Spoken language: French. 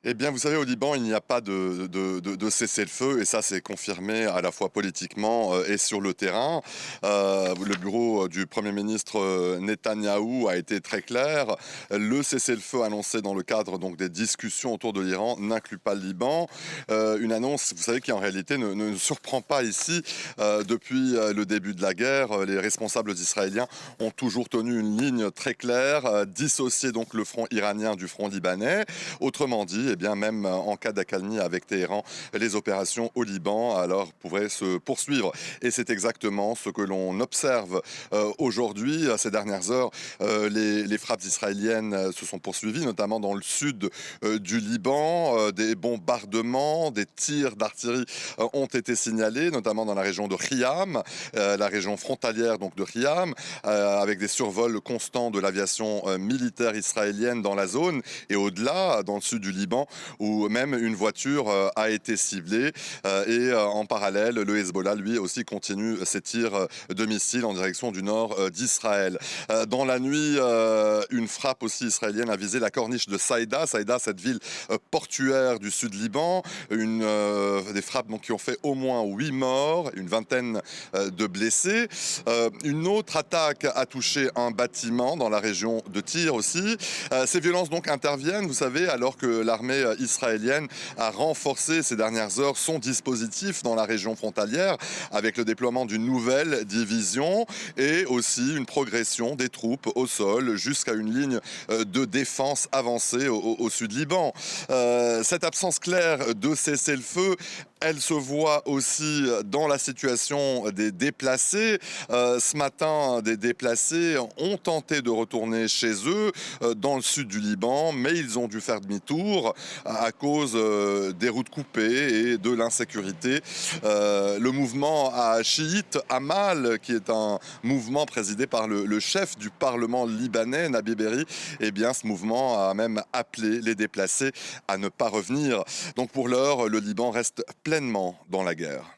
Eh bien, vous savez, au Liban, il n'y a pas de cessez-le-feu, et ça, c'est confirmé à la fois politiquement et sur le terrain. Le bureau du Premier ministre Netanyahou a été très clair. Le cessez-le-feu annoncé dans le cadre donc, des discussions autour de l'Iran n'inclut pas le Liban. Une annonce, vous savez, qui en réalité ne surprend pas ici. Depuis le début de la guerre, les responsables israéliens ont toujours tenu une ligne très claire, dissocier donc le front iranien du front libanais. Autrement dit, eh bien, même en cas d'accalmie avec Téhéran, les opérations au Liban alors pourraient se poursuivre. Et c'est exactement ce que l'on observe aujourd'hui. Ces dernières heures, les frappes israéliennes se sont poursuivies, notamment dans le sud du Liban. Des bombardements, des tirs d'artillerie ont été signalés, notamment dans la région de Khiam, la région frontalière donc de Khiam, avec des survols constants de l'aviation militaire israélienne dans la zone et au-delà, dans le sud du Liban, où même une voiture a été ciblée. En parallèle, le Hezbollah, lui aussi, continue ses tirs de missiles en direction du nord d'Israël. Dans la nuit, une frappe aussi israélienne a visé la corniche de Saïda. Saïda, cette ville portuaire du sud Liban. Des frappes donc, qui ont fait au moins 8 morts, une vingtaine de blessés. Une autre attaque a touché un bâtiment dans la région de Tyr aussi. Ces violences donc interviennent, vous savez, alors que l'armée israélienne a renforcé ces dernières heures son dispositif dans la région frontalière avec le déploiement d'une nouvelle division et aussi une progression des troupes au sol jusqu'à une ligne de défense avancée au sud Liban. Cette absence claire de cessez-le-feu, elle se voit aussi dans la situation des déplacés. Ce matin, des déplacés ont tenté de retourner chez eux dans le sud du Liban, mais ils ont dû faire demi-tour à cause des routes coupées et de l'insécurité. Le mouvement chiite Amal, qui est un mouvement présidé par le chef du Parlement libanais, Nabi Berri, eh bien, ce mouvement a même appelé les déplacés à ne pas revenir. Donc pour l'heure, le Liban reste pleinement dans la guerre.